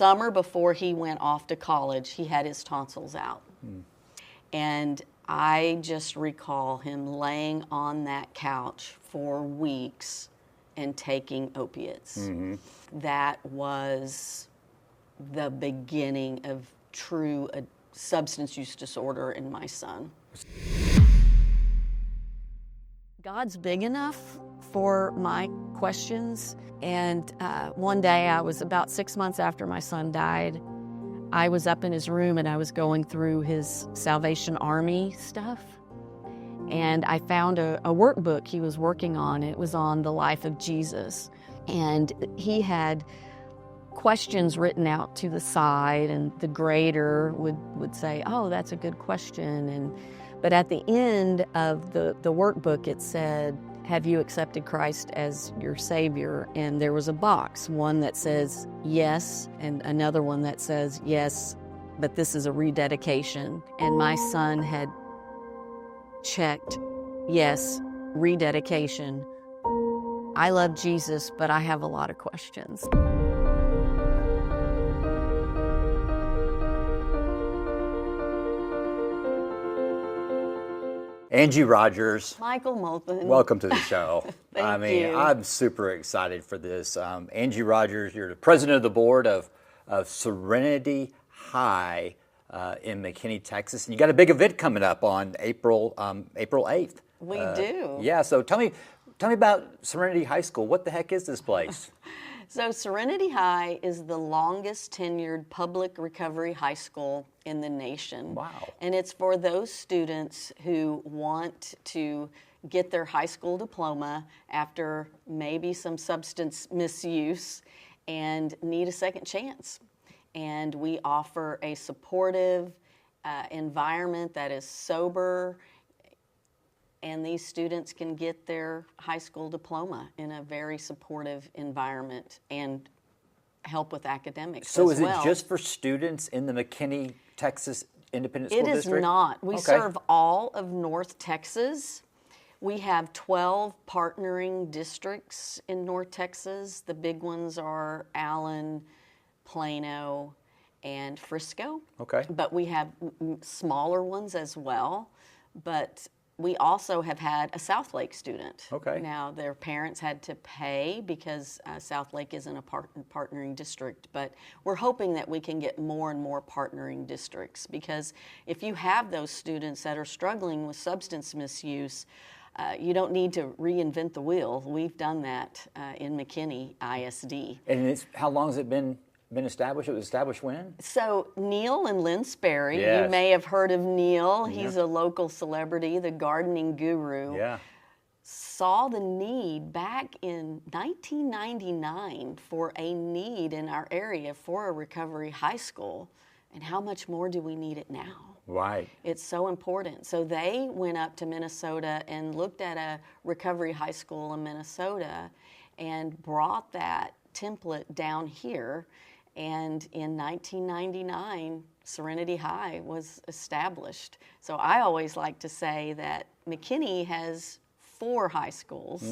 summer before he went off to college, he had his tonsils out. And I just recall him laying on that couch for weeks and taking opiates. That was the beginning of true substance use disorder in my son. God's big enough for my questions. And one day, I was about 6 months after my son died, I was up in his room and I was going through his Salvation Army stuff. And I found a workbook he was working on. It was on the life of Jesus. And he had questions written out to the side, and the grader would say, oh, that's a good question. But at the end of the workbook, it said, have you accepted Christ as your Savior? And there was a box, one that says yes, and another one that says yes, but this is a rededication. And my son had checked, yes, rededication. I love Jesus, but I have a lot of questions. Angie Rogers. Michael Molthan. Welcome to the show. Thank you. I'm super excited for this. Angie Rogers, you're the president of the board of Serenity High in McKinney, Texas. And you got a big event coming up on April 8th. We do. Yeah, so tell me about Serenity High School. What the heck is this place? So Serenity High is the longest tenured public recovery high school in the nation. Wow. And it's for those students who want to get their high school diploma after maybe some substance misuse and need a second chance. And we offer a supportive environment that is sober, and these students can get their high school diploma in a very supportive environment and help with academics as well. So is it just for students in the McKinney, Texas Independent School District? It is not. We serve all of North Texas. We have 12 partnering districts in North Texas. The big ones are Allen, Plano, and Frisco. Okay. But we have smaller ones as well. But we also have had a South Lake student. Okay. Now, their parents had to pay because South Lake isn't a partnering district, but we're hoping that we can get more and more partnering districts, because if you have those students that are struggling with substance misuse, you don't need to reinvent the wheel. We've done that in McKinney ISD. And how long has it been established? It was established when? So Neil and Lynn Sperry, Yes. you may have heard of Neil. He's a local celebrity, the gardening guru. Yeah. Saw the need back in 1999 for a need in our area for a recovery high school. And how much more do we need it now? Right. It's so important. So they went up to Minnesota and looked at a recovery high school in Minnesota and brought that template down here. And in 1999, Serenity High was established. So I always like to say that McKinney has 4 high schools,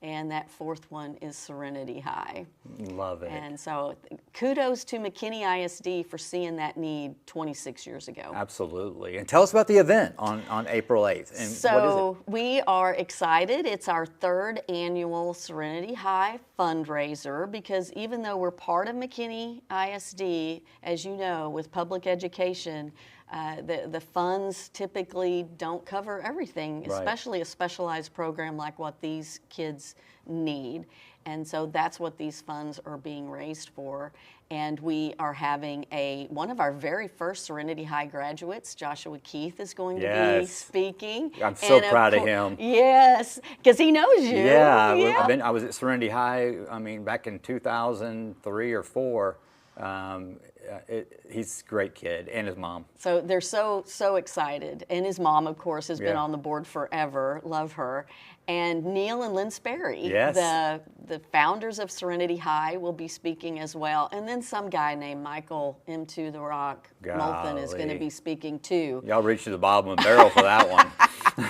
and that 4th one is Serenity High. Love it. And so kudos to McKinney ISD for seeing that need 26 years ago. Absolutely. And tell us about the event on April 8th. And So what is it? we are excited. It's our 3rd annual Serenity High fundraiser, because even though we're part of McKinney ISD, as you know, with public education, the funds typically don't cover everything, Right. especially a specialized program like what these kids need. And so that's what these funds are being raised for. And we are having one of our very first Serenity High graduates, Joshua Keith, is going to be Yes. speaking. I'm so And proud of him. Yes, because he knows you. Yeah, Yeah. I was at Serenity High, back in 2003 or 4. He's a great kid, and his mom. So they're so excited. And his mom, of course, has been Yeah. on the board forever. Love her. And Neil and Lynn Sperry, Yes. the founders of Serenity High, will be speaking as well. And then some guy named Michael M2 the Rock Molthan is going to Golly. be speaking too. Y'all reached to the bottom of the barrel for that one.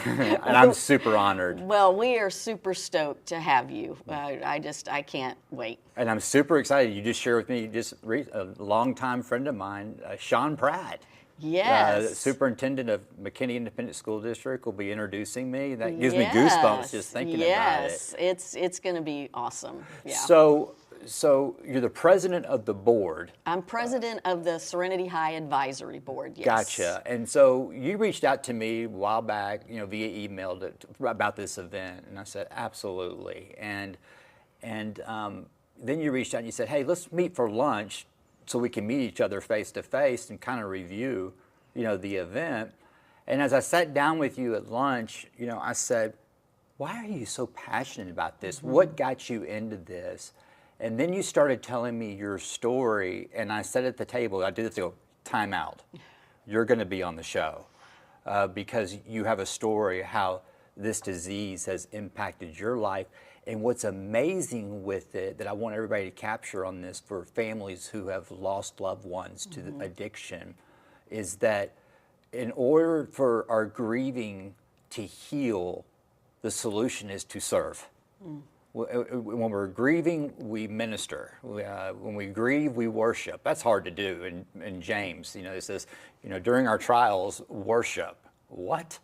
And I'm super honored. Well, we are super stoked to have you. I can't wait. And I'm super excited. You just shared with me a longtime friend of mine, Sean Pratt. Yes. Superintendent of McKinney Independent School District will be introducing me. That gives me goosebumps just thinking about it. Yes, it's going to be awesome. Yeah. So you're the president of the board. I'm president of the Serenity High Advisory Board. Yes. Gotcha. And so you reached out to me a while back, via email about this event, and I said absolutely. And then you reached out and you said, hey, let's meet for lunch so we can meet each other face to face and kind of review, the event. And as I sat down with you at lunch, I said, why are you so passionate about this? Mm-hmm. What got you into this? And then you started telling me your story, and I said at the table, I did this, time out. You're going to be on the show because you have a story how this disease has impacted your life. And what's amazing with it that I want everybody to capture on this for families who have lost loved ones to the addiction is that in order for our grieving to heal, the solution is to serve. When we're grieving, we minister. When we grieve, we worship. That's hard to do. In James, it says, during our trials, worship. What?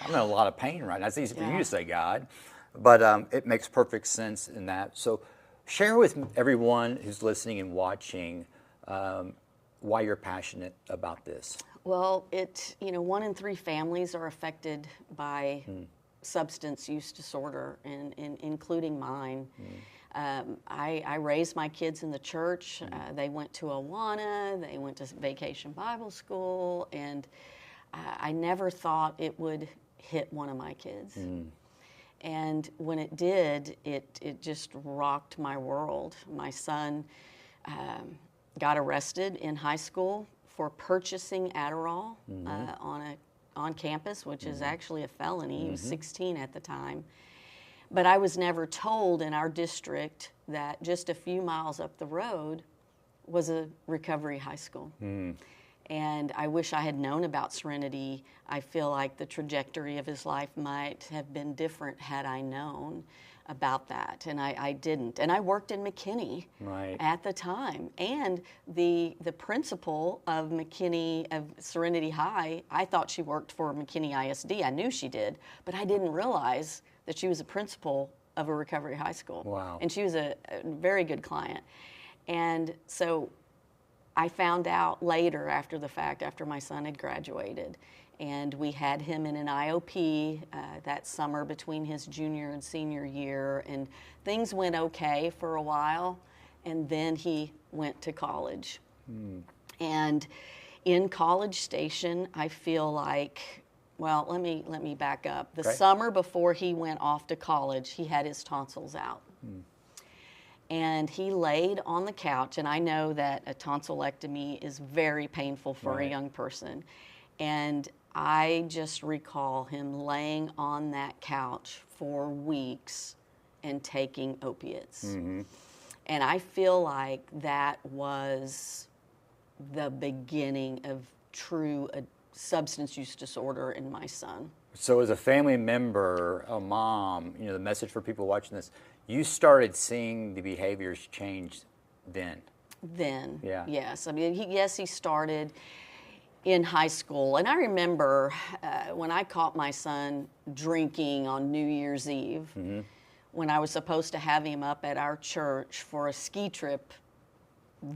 I'm in a lot of pain right now. It's easy for you to say, God. But it makes perfect sense in that. So share with everyone who's listening and watching why you're passionate about this. Well, 1 in 3 families are affected by substance use disorder, and including mine. I raised my kids in the church. They went to Awana. They went to Vacation Bible School, and I never thought it would hit one of my kids. And when it did, it just rocked my world. My son got arrested in high school for purchasing Adderall on campus, which is actually a felony. He was 16 at the time. But I was never told in our district that just a few miles up the road was a recovery high school. And I wish I had known about Serenity. I feel like the trajectory of his life might have been different had I known about that, and I didn't. And I worked in McKinney at the time. And the principal of Serenity High, I thought she worked for McKinney ISD. I knew she did, but I didn't realize that she was a principal of a recovery high school. Wow. And she was a very good client. And so I found out later, after the fact, after my son had graduated, and we had him in an IOP that summer between his junior and senior year, and things went okay for a while, and then he went to college. And in College Station, I feel like, well, let me back up. The summer before he went off to college, he had his tonsils out. And he laid on the couch, and I know that a tonsillectomy is very painful for a young person. And I just recall him laying on that couch for weeks and taking opiates. And I feel like that was the beginning of true substance use disorder in my son. So as a family member, a mom, the message for people watching this, you started seeing the behaviors change then. Yes. I mean, he started in high school. And I remember when I caught my son drinking on New Year's Eve, when I was supposed to have him up at our church for a ski trip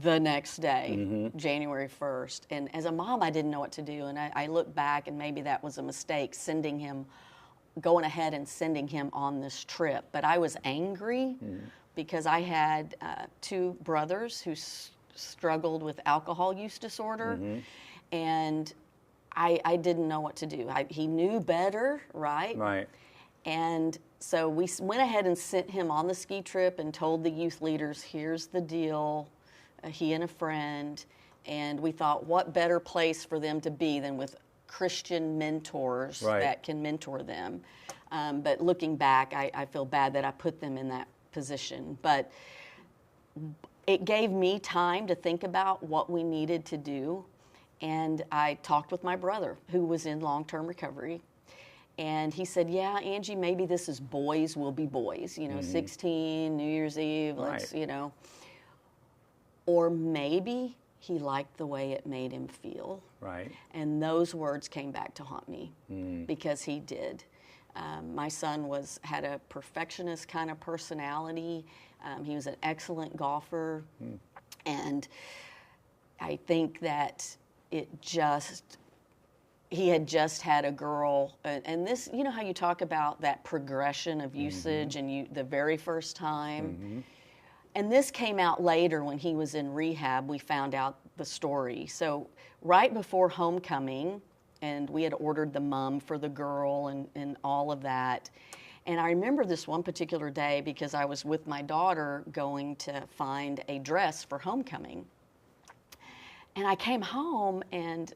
the next day, January 1st. And as a mom, I didn't know what to do. And I look back, and maybe that was a mistake, going ahead and sending him on this trip. But I was angry because I had 2 brothers who struggled with alcohol use disorder, and I didn't know what to do. He knew better, right? And so we went ahead and sent him on the ski trip and told the youth leaders, here's the deal, he and a friend. And we thought, what better place for them to be than with Christian mentors Right. that can mentor them. But looking back, I feel bad that I put them in that position. But it gave me time to think about what we needed to do. And I talked with my brother, who was in long-term recovery. And he said, yeah, Angie, maybe this is boys will be boys, 16, New Year's Eve, let's, Right. Or maybe he liked the way it made him feel. Right. And those words came back to haunt me because he did. My son had a perfectionist kind of personality. He was an excellent golfer. And I think that he had just had a girl, and this, how you talk about that progression of usage and the very first time. And this came out later when he was in rehab. We found out the story. So right before homecoming, and we had ordered the mum for the girl and all of that. And I remember this one particular day because I was with my daughter going to find a dress for homecoming. And I came home, and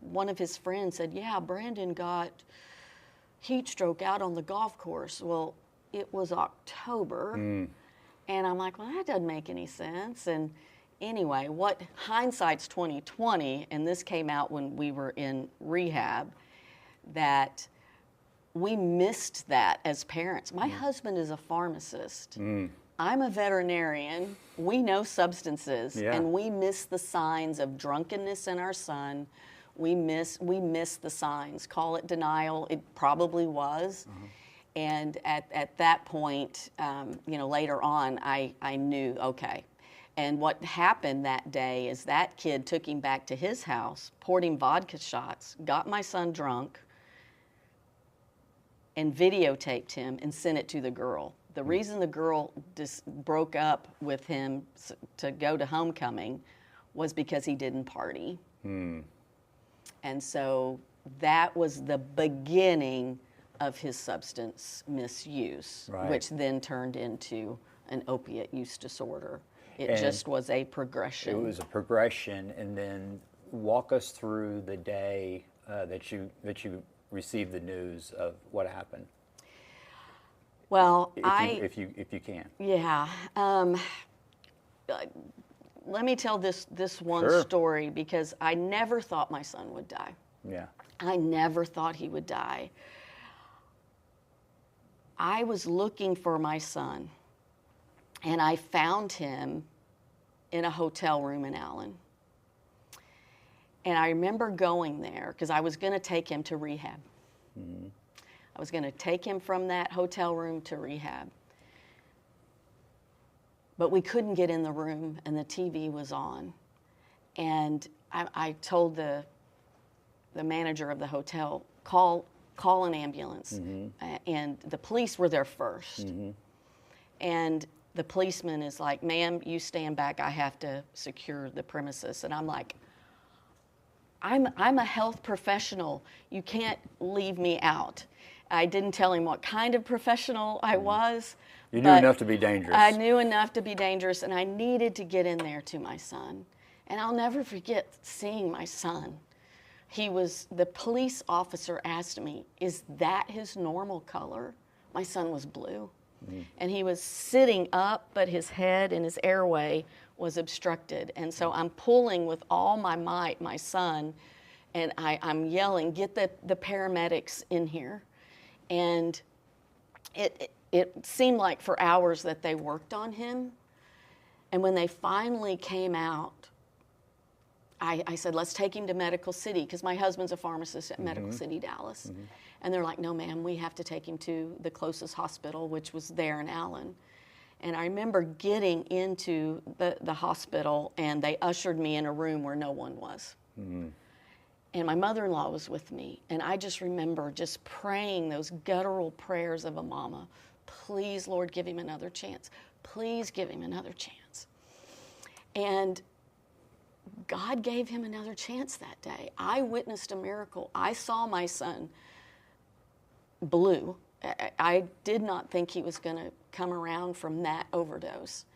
one of his friends said, yeah, Brandon got heat stroke out on the golf course. Well, it was October. And I'm like, well, that doesn't make any sense. And anyway, hindsight's 20/20, and this came out when we were in rehab, that we missed that as parents. My husband is a pharmacist. I'm a veterinarian. We know substances, and we miss the signs of drunkenness in our son. We miss the signs. Call it denial. It probably was. And at that point, later on, I knew, okay. And what happened that day is that kid took him back to his house, poured him vodka shots, got my son drunk, and videotaped him and sent it to the girl. The reason the girl just broke up with him to go to homecoming was because he didn't party. And so that was the beginning of his substance misuse, which then turned into an opiate use disorder. It just was a progression. It was a progression, and then walk us through the day that you received the news of what happened. Well, if you can. Yeah. Let me tell this one story because I never thought my son would die. Yeah. I never thought he would die. I was looking for my son, and I found him in a hotel room in Allen. And I remember going there because I was going to take him to rehab. I was going to take him from that hotel room to rehab. But we couldn't get in the room, and the TV was on. And I told the manager of the hotel, call an ambulance. And the police were there first. And the policeman is like, ma'am, you stand back. I have to secure the premises. And I'm like, I'm a health professional. You can't leave me out. I didn't tell him what kind of professional I was. You knew enough to be dangerous. I knew enough to be dangerous, and I needed to get in there to my son. And I'll never forget seeing my son. The police officer asked me, is that his normal color? My son was blue. And he was sitting up, but his head and his airway was obstructed. And so I'm pulling with all my might my son, and I'm yelling, get the paramedics in here. And it seemed like for hours that they worked on him. And when they finally came out, I said, let's take him to Medical City, because my husband's a pharmacist at Medical City, Dallas. And they're like, no, ma'am, we have to take him to the closest hospital, which was there in Allen. And I remember getting into the hospital, and they ushered me in a room where no one was. And my mother-in-law was with me. And I just remember just praying those guttural prayers of a mama. Please, Lord, give him another chance. Please give him another chance. And God gave him another chance that day. I witnessed a miracle. I saw my son blue. I did not think he was going to come around from that overdose.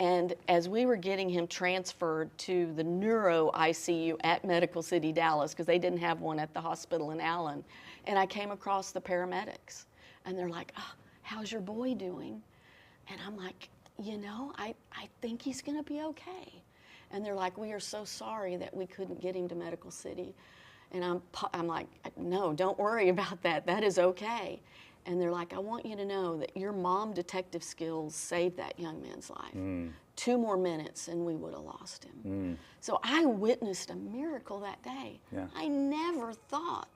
And as we were getting him transferred to the neuro ICU at Medical City, Dallas, because they didn't have one at the hospital in Allen, and I came across the paramedics, and they're like, oh, how's your boy doing? And I'm like, I think he's going to be okay. And they're like, we are so sorry that we couldn't get him to Medical City. And I'm like, no, don't worry about that. That is okay. And they're like, I want you to know that your mom detective skills saved that young man's life. 2 more minutes and we would have lost him. So I witnessed a miracle that day. Yeah. I never thought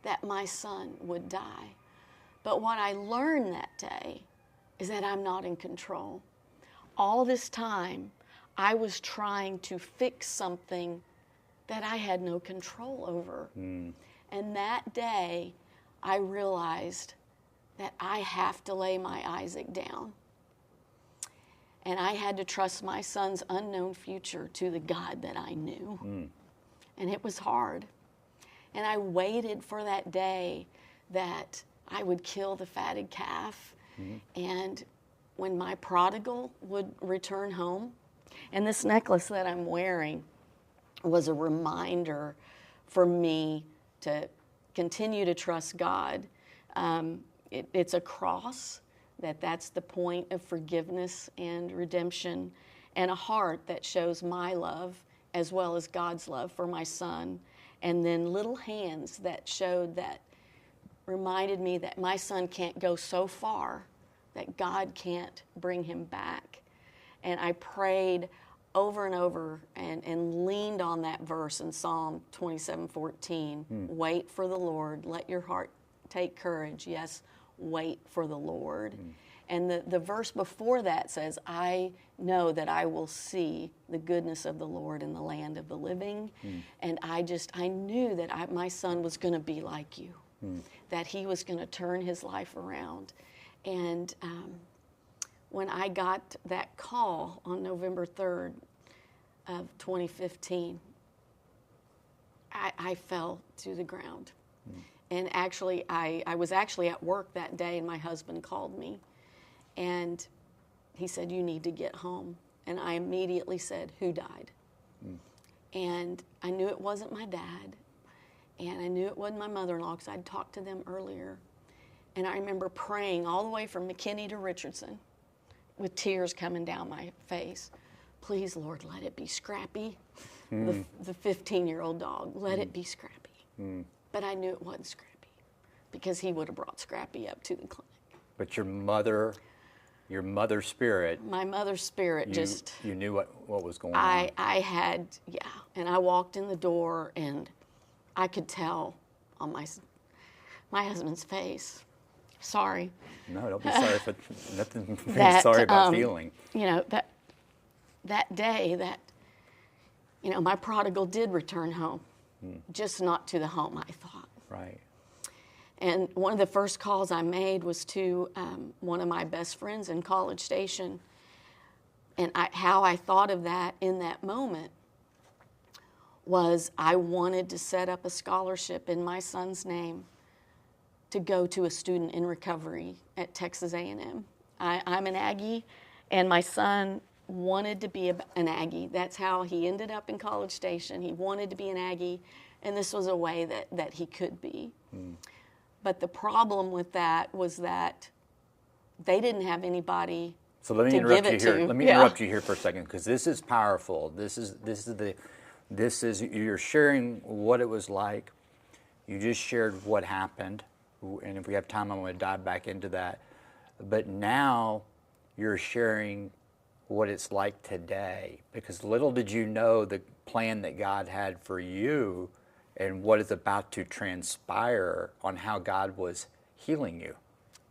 that my son would die. But what I learned that day is that I'm not in control. All this time, I was trying to fix something that I had no control over. And that day, I realized that I have to lay my Isaac down. And I had to trust my son's unknown future to the God that I knew. And it was hard. And I waited for that day that I would kill the fatted calf. And when my prodigal would return home, and this necklace that I'm wearing was a reminder for me to continue to trust God. It's a cross, that's the point of forgiveness and redemption, and a heart that shows my love as well as God's love for my son, and then little hands that reminded me that my son can't go so far that God can't bring him back. And I prayed over and over and leaned on that verse in Psalm 27:14. Wait for the Lord, let your heart take courage. Yes, wait for the Lord. And the verse before that says, I know that I will see the goodness of the Lord in the land of the living. And I knew that my son was going to be like you, that he was going to turn his life around. And when I got that call on November 3rd of 2015, I fell to the ground. And actually, I was actually at work that day, and my husband called me. And he said, you need to get home. And I immediately said, who died? And I knew it wasn't my dad. And I knew it wasn't my mother-in-law, because I'd talked to them earlier. And I remember praying all the way from McKinney to Richardson with tears coming down my face. Please, Lord, let it be Scrappy, the 15-year-old dog. Let it be Scrappy. But I knew it wasn't Scrappy, because he would have brought Scrappy up to the clinic. But your mother's spirit. My mother's spirit You knew what was going on. I had, and I walked in the door, and I could tell on my husband's face. Sorry. No, don't be sorry for nothing. Sorry about feeling. That day that, my prodigal did return home, just not to the home I thought. Right. And one of the first calls I made was to one of my best friends in College Station. And how I thought of that in that moment was I wanted to set up a scholarship in my son's name to go to a student in recovery at Texas A&M. I'm an Aggie, and my son wanted to be an Aggie. That's how he ended up in College Station. He wanted to be an Aggie, and this was a way that he could be. But the problem with that was that they didn't have anybody to give it to. Let me interrupt you here for a second, because this is powerful. You're sharing what it was like. You just shared what happened, and if we have time, I'm going to dive back into that. But now you're sharing what it's like today, because little did you know the plan that God had for you and what is about to transpire on how God was healing you.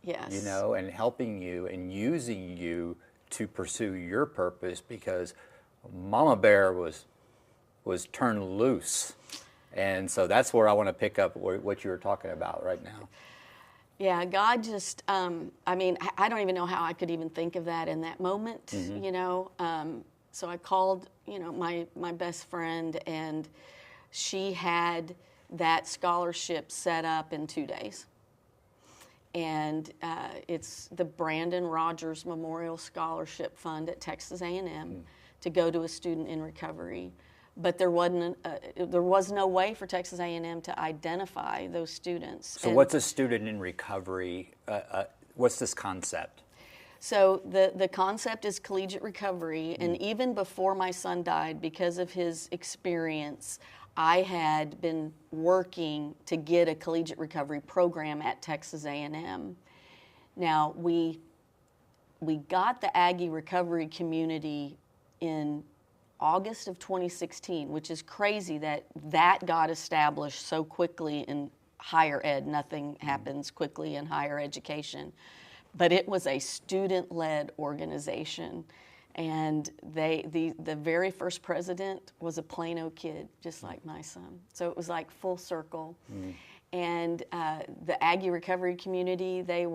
Yes. And helping you and using you to pursue your purpose, because Mama Bear was turned loose. And so that's where I want to pick up what you were talking about right now. Yeah, God just, I don't even know how I could even think of that in that moment, So I called, my best friend, and she had that scholarship set up in 2 days. and it's the Brandon Rogers Memorial Scholarship Fund at Texas A&M to go to a student in recovery. But there was no way for Texas A&M to identify those students. So what's a student in recovery? What's this concept? So the concept is collegiate recovery, and even before my son died, because of his experience, I had been working to get a collegiate recovery program at Texas A&M. Now, we got the Aggie recovery community in August of 2016, which is crazy that got established so quickly in higher ed. Nothing happens quickly in higher education. But it was a student-led organization. And the very first president was a Plano kid, just like my son. So it was like full circle. And the Aggie recovery community, they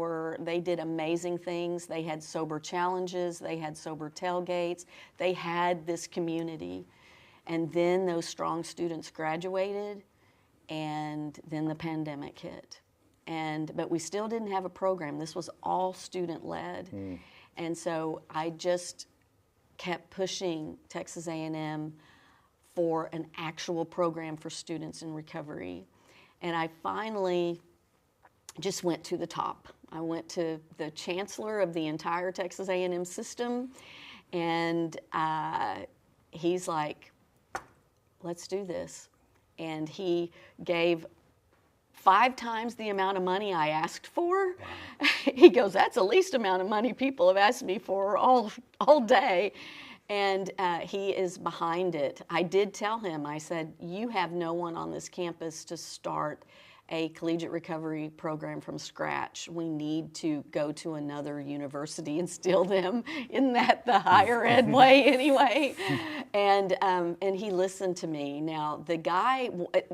did amazing things. They had sober challenges, they had sober tailgates, they had this community. And then those strong students graduated, and then the pandemic hit. But we still didn't have a program. This was all student-led. And so I just kept pushing Texas A&M for an actual program for students in recovery. And I finally just went to the top. I went to the chancellor of the entire Texas A&M system, and he's like, let's do this. And he gave 5 times the amount of money I asked for. Wow. He goes, that's the least amount of money people have asked me for all day. And he is behind it. I did tell him, I said, you have no one on this campus to start a collegiate recovery program from scratch. We need to go to another university and steal them. Isn't that the higher ed way anyway? And he listened to me. Now, the guy,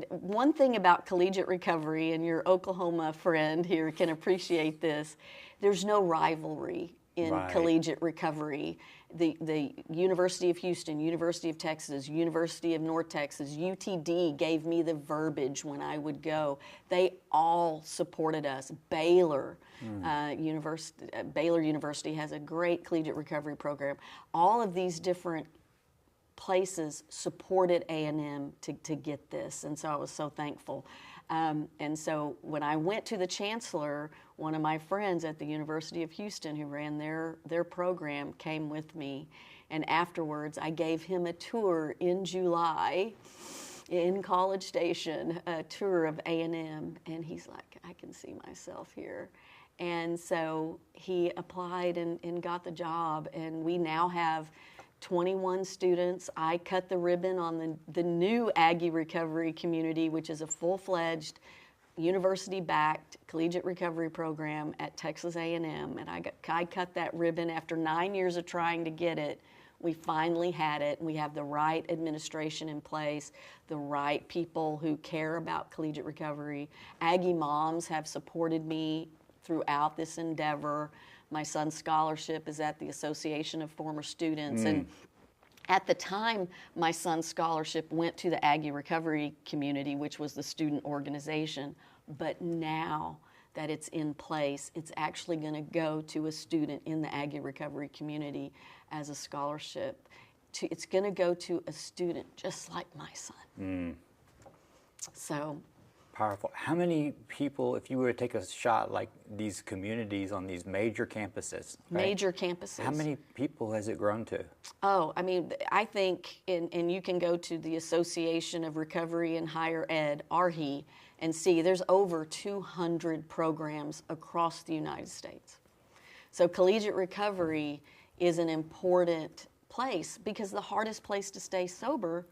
one thing about collegiate recovery, and your Oklahoma friend here can appreciate this, there's no rivalry in collegiate recovery. The University of Houston, University of Texas, University of North Texas, UTD gave me the verbiage when I would go. They all supported us. Baylor University has a great collegiate recovery program. All of these different places supported A&M to get this, and so I was so thankful. And so when I went to the chancellor, one of my friends at the University of Houston who ran their program came with me. And afterwards, I gave him a tour in July in College Station, a tour of A&M. And he's like, I can see myself here. And so he applied and got the job. And we now have 21 students. I cut the ribbon on the new Aggie recovery community, which is a full-fledged, university-backed collegiate recovery program at Texas A&M. And I cut that ribbon after 9 years of trying to get it. We finally had it. We have the right administration in place, the right people who care about collegiate recovery. Aggie moms have supported me throughout this endeavor. My son's scholarship is at the Association of Former Students. And at the time, my son's scholarship went to the Aggie recovery community, which was the student organization. But now that it's in place, it's actually going to go to a student in the Aggie recovery community as a scholarship. It's going to go to a student just like my son. So powerful. How many people, if you were to take a shot like these communities on these major campuses? Right? Major campuses. How many people has it grown to? Oh, I mean, I think, and you can go to the Association of Recovery and Higher Ed, ARHE, and see there's over 200 programs across the United States. So collegiate recovery is an important place because the hardest place to stay sober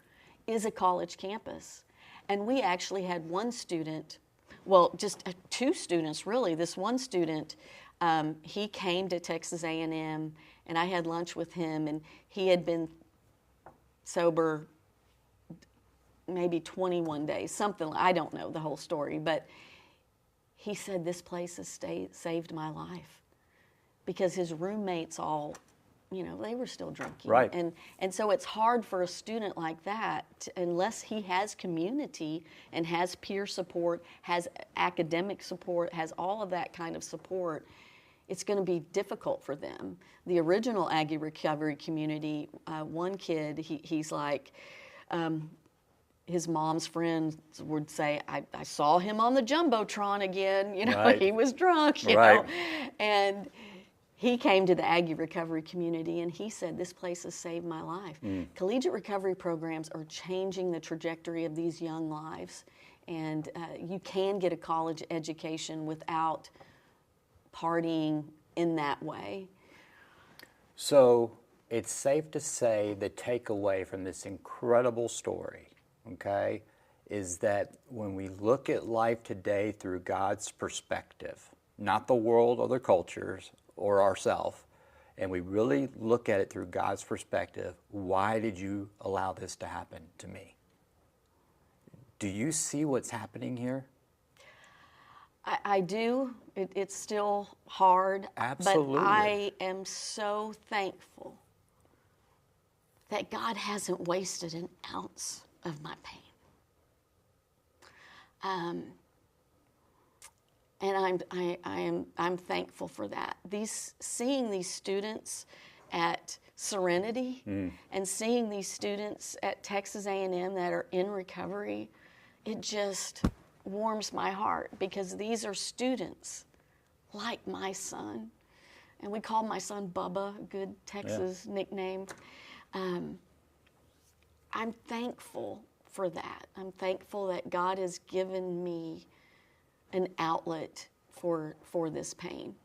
is a college campus. And we actually had one student, well, just 2 students really. This one student, he came to Texas A&M, and I had lunch with him, and he had been sober maybe 21 days, something, I don't know the whole story, but he said, this place has saved my life, because his roommates all they were still drinking. Right. And so it's hard for a student like that, unless he has community and has peer support, has academic support, has all of that kind of support, it's going to be difficult for them. The original Aggie recovery community, one kid, he's like, his mom's friends would say, I saw him on the Jumbotron again, Right. he was drunk, you Right. know. And he came to the Aggie recovery community and he said, this place has saved my life. Collegiate recovery programs are changing the trajectory of these young lives. And you can get a college education without partying in that way. So it's safe to say the takeaway from this incredible story, okay, is that when we look at life today through God's perspective, not the world or the cultures or ourselves, and we really look at it through God's perspective, why did you allow this to happen to me? Do you see what's happening here? I do. It's still hard. Absolutely. But I am so thankful that God hasn't wasted an ounce of my pain. And I'm thankful for that. Seeing these students at Serenity and seeing these students at Texas A&M that are in recovery, it just warms my heart, because these are students like my son, and we call my son Bubba, a good Texas nickname. I'm thankful for that. I'm thankful that God has given me an outlet for this pain.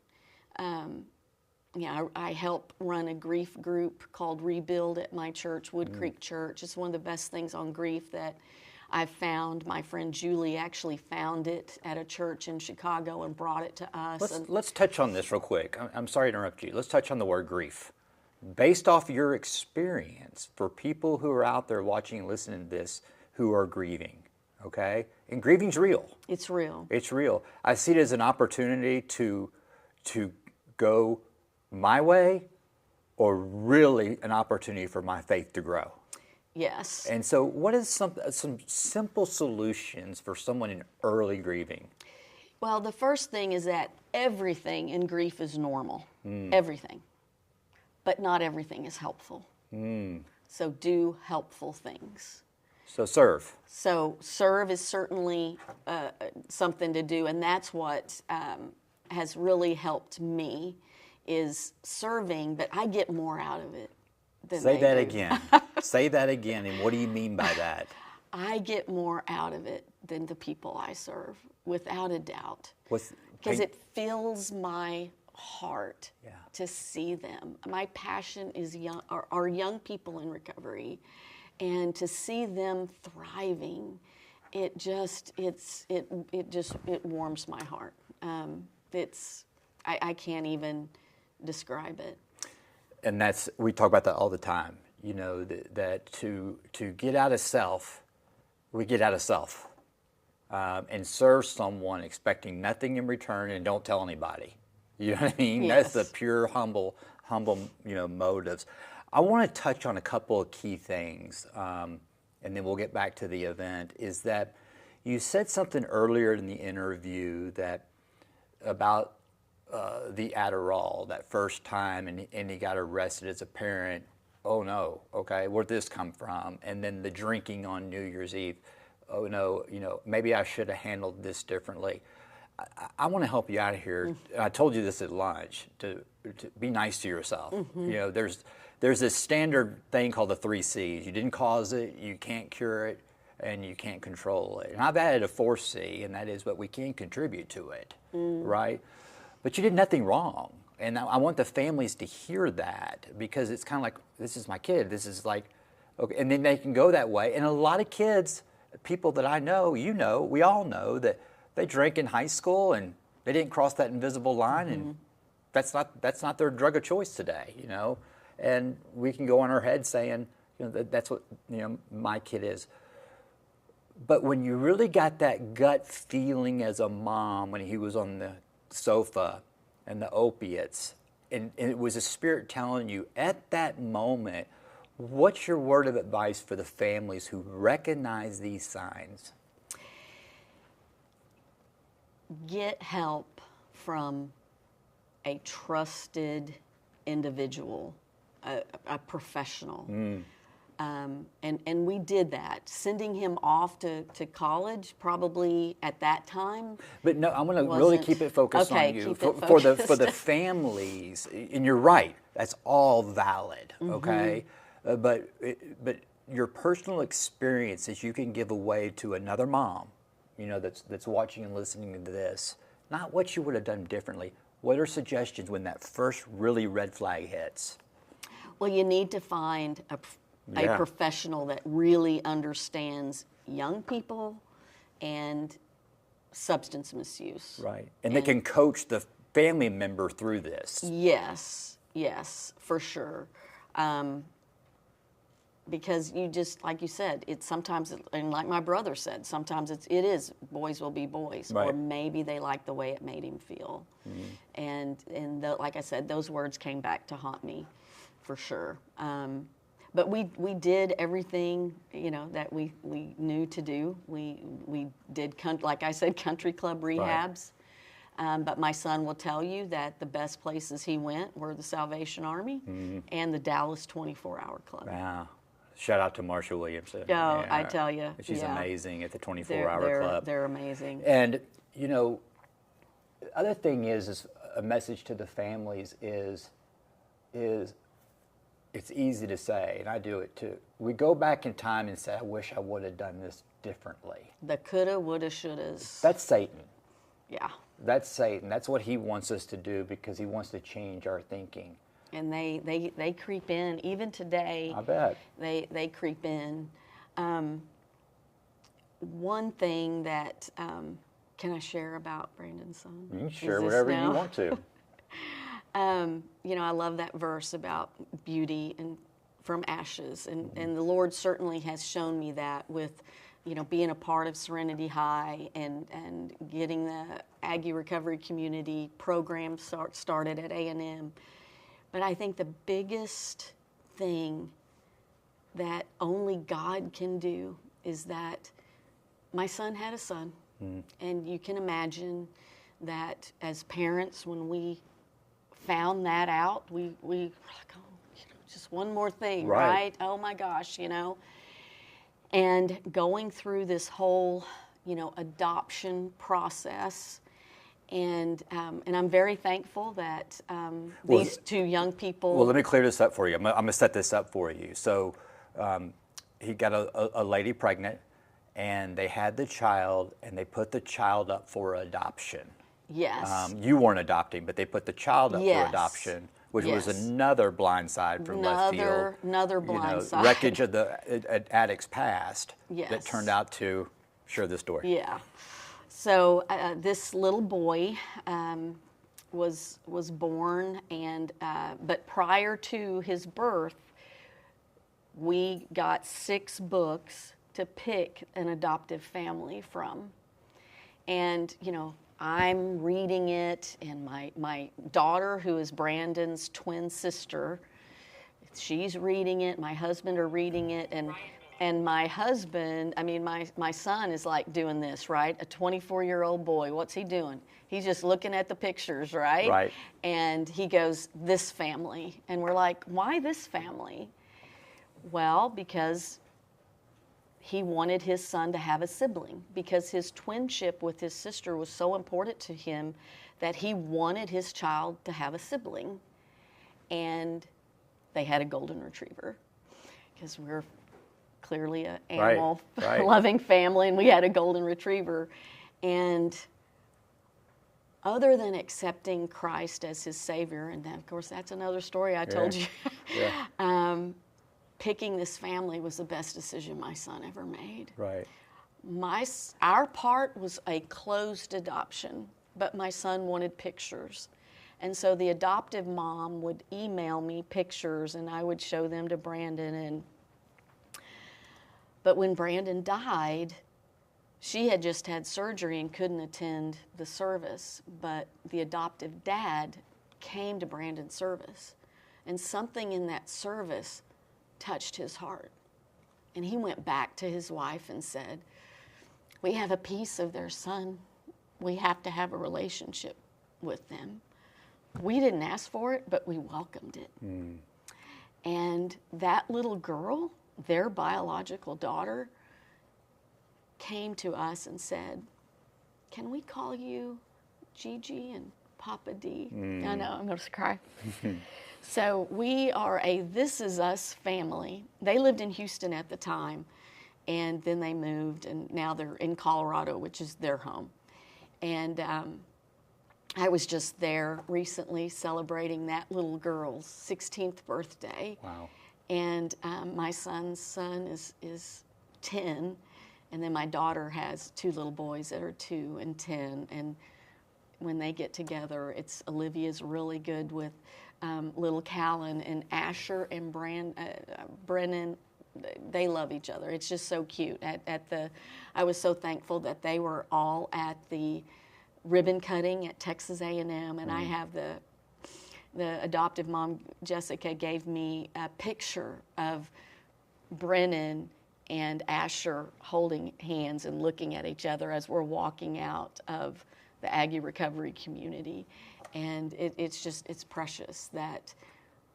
I help run a grief group called Rebuild at my church, Wood Creek Church. It's one of the best things on grief that I've found. My friend Julie actually found it at a church in Chicago and brought it to us. Let's touch on this real quick. I'm sorry to interrupt you. Let's touch on the word grief. Based off your experience, for people who are out there watching and listening to this who are grieving, okay? And grieving's real. It's real. It's real. I see it as an opportunity to go my way, or really an opportunity for my faith to grow. Yes. And so what is some simple solutions for someone in early grieving? Well, the first thing is that everything in grief is normal. Everything. But not everything is helpful. So do helpful things. So serve. So serve is certainly something to do, and that's what has really helped me, is serving, but I get more out of it than Say they that do. again. Say that again, and what do you mean by that? I get more out of it than the people I serve, without a doubt. What's- Because paint- it fills my heart Yeah. to see them. My passion is are young people in recovery, and to see them thriving, it warms my heart. I can't even describe it. And we talk about that all the time. You know, that to get out of self, we get out of self, and serve someone expecting nothing in return, and don't tell anybody. You know what I mean? Yes. That's the pure humble motives. I want to touch on a couple of key things, and then we'll get back to the event. Is that you said something earlier in the interview about the Adderall that first time, and he got arrested as a parent. Oh no, okay, where'd this come from? And then the drinking on New Year's Eve. Oh no, maybe I should have handled this differently. I want to help you out of here. I told you this at lunch, to be nice to yourself. There's this standard thing called the 3 C's. You didn't cause it, you can't cure it, and you can't control it. And I've added a 4th C, and that is what we can contribute to it, right? But you did nothing wrong. And I want the families to hear that, because it's kind of like, this is my kid. This is like, okay, and then they can go that way. And a lot of kids, people that I know, we all know that they drank in high school and they didn't cross that invisible line, and that's not their drug of choice today, And we can go on our head saying, that's what my kid is. But when you really got that gut feeling as a mom when he was on the sofa and the opiates, and it was a Spirit telling you at that moment, what's your word of advice for the families who recognize these signs? Get help from a trusted individual, a professional. And we did that, sending him off to college probably at that time. But no, I'm going to really keep it focused on you. For the families, and you're right, that's all valid, okay? But your personal experiences you can give away to another mom, that's watching and listening to this, not what you would have done differently. What are suggestions when that first really red flag hits? Well, you need to find a professional that really understands young people and substance misuse. Right. And they can coach the family member through this. Yes, for sure. Because you just, like you said, it's sometimes, and like my brother said, sometimes it is boys will be boys, right. Or maybe they like the way it made him feel. And like I said, those words came back to haunt me, for sure. But we did everything, that we knew to do. We did, like I said, country club rehabs. Right. But my son will tell you that the best places he went were the Salvation Army and the Dallas 24-Hour Club. Wow. Shout out to Marsha Williamson. Oh, yeah, I tell you. She's amazing at the 24-Hour Club. They're amazing. And, the other thing is a message to the families is it's easy to say, and I do it too. We go back in time and say, I wish I would have done this differently. The coulda, woulda, shouldas. That's Satan. Yeah. That's Satan. That's what he wants us to do because he wants to change our thinking. And they creep in. Even today, I bet. They creep in. One thing that, can I share about Brandon's son? You can share whatever you want to. I love that verse about beauty and from ashes. And the Lord certainly has shown me that with, being a part of Serenity High and getting the Aggie Recovery Community program started at A&M. But I think the biggest thing that only God can do is that my son had a son. And you can imagine that as parents, when we found that out, we were like, oh, just one more thing, right? Oh my gosh, And going through this whole, adoption process, and I'm very thankful that these two young people. Well, let me clear this up for you. I'm going to set this up for you. So he got a lady pregnant, and they had the child, and they put the child up for adoption. Yes. You weren't adopting, but they put the child up for adoption, which was another blind side from left field. Another blind side. Wreckage of the addict's past that turned out to share this story. Yeah. So this little boy was born, and but prior to his birth, we got 6 books to pick an adoptive family from, and I'm reading it, and my daughter, who is Brandon's twin sister, she's reading it. My husband are reading it, and my husband, my son is like doing this, right? A 24-year-old boy, what's he doing? He's just looking at the pictures, right? Right. And he goes, this family. And we're like, why this family? Well, because he wanted his son to have a sibling, because his twinship with his sister was so important to him that he wanted his child to have a sibling. And they had a golden retriever, because we're clearly an animal loving family, and we had a golden retriever. And other than accepting Christ as his Savior, and of course that's another story I told you, picking this family was the best decision my son ever made. Right. Our part was a closed adoption, but my son wanted pictures. And so the adoptive mom would email me pictures, and I would show them to Brandon. But when Brandon died, she had just had surgery and couldn't attend the service. But the adoptive dad came to Brandon's service, and something in that service touched his heart. And he went back to his wife and said, we have a piece of their son. We have to have a relationship with them. We didn't ask for it, but we welcomed it. And that little girl, their biological daughter, came to us and said, can we call you Gigi and Papa D? I know, I'm going to cry. So we are a This Is Us family. They lived in Houston at the time, and then they moved, and now they're in Colorado, which is their home. And I was just there recently celebrating that little girl's 16th birthday. Wow. And my son's son is 10, and then my daughter has 2 little boys that are 2 and 10. And when they get together, Olivia's really good with little Callan, and Asher and Brennan. They love each other. It's just so cute. I was so thankful that they were all at the ribbon cutting at Texas A&M, and I have the adoptive mom, Jessica, gave me a picture of Brennan and Asher holding hands and looking at each other as we're walking out of the Aggie Recovery Community. And it's precious that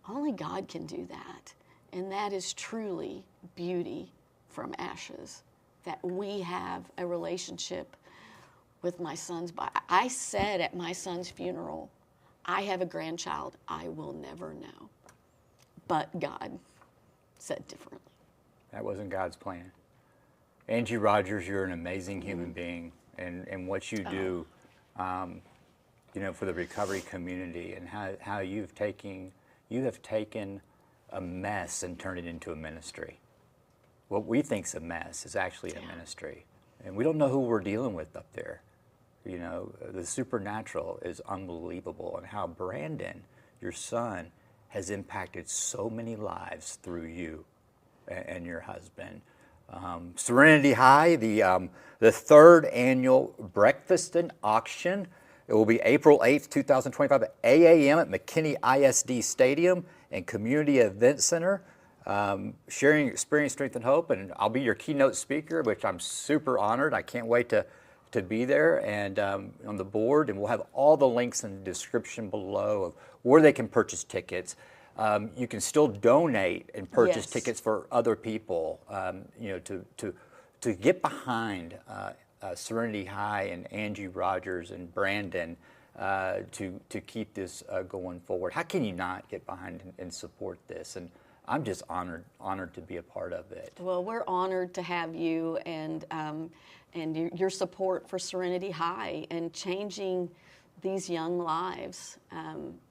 only God can do that. And that is truly beauty from ashes, that we have a relationship with my son's body. I said at my son's funeral, I have a grandchild I will never know. But God said differently. That wasn't God's plan. Angie Rogers, you're an amazing human being, and what you do, for the recovery community, and how you have taken a mess and turned it into a ministry. What we think's a mess is actually a ministry, and we don't know who we're dealing with up there. The supernatural is unbelievable, and how Brandon, your son, has impacted so many lives through you and your husband. Serenity High, the 3rd annual breakfast and auction. It will be April 8th, 2025 at 8 a.m. at McKinney ISD Stadium and Community Event Center. Sharing experience, strength, and hope. And I'll be your keynote speaker, which I'm super honored. I can't wait to be there and on the board. And we'll have all the links in the description below of where they can purchase tickets. You can still donate and purchase tickets for other people, to get behind Serenity High and Angie Rogers and Brandon to keep this going forward. How can you not get behind and support this? And I'm just honored to be a part of it. Well, we're honored to have you and your support for Serenity High and changing these young lives.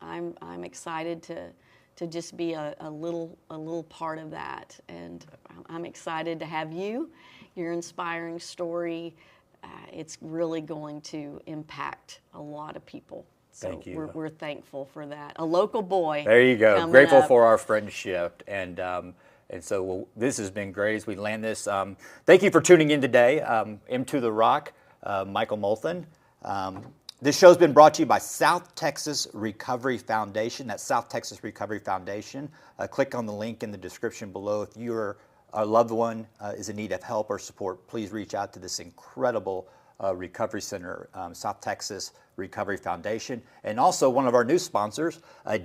I'm excited to just be a little part of that, and I'm excited to have you. Your inspiring story, it's really going to impact a lot of people. So Thank you. We're thankful for that. A local boy. There you go. Grateful for our friendship, and so this has been great as we land this. Thank you for tuning in today. Into the Rock, Michael Molthan. This show's been brought to you by South Texas Recovery Foundation. That's South Texas Recovery Foundation. Click on the link in the description below. If your loved one is in need of help or support, please reach out to this incredible recovery center, South Texas Recovery Foundation. And also one of our new sponsors,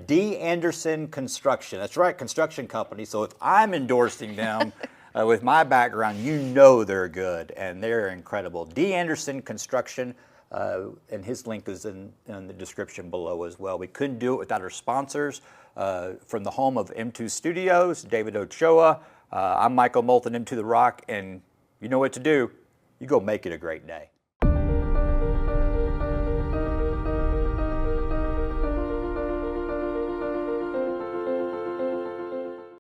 D. Anderson Construction. That's right, construction company. So if I'm endorsing them with my background, they're good and they're incredible. D. Anderson Construction. And his link is in the description below as well. We couldn't do it without our sponsors. From the home of M2 Studios, David Ochoa. I'm Michael Molthan, Into the Rock, and you know what to do. You go make it a great day.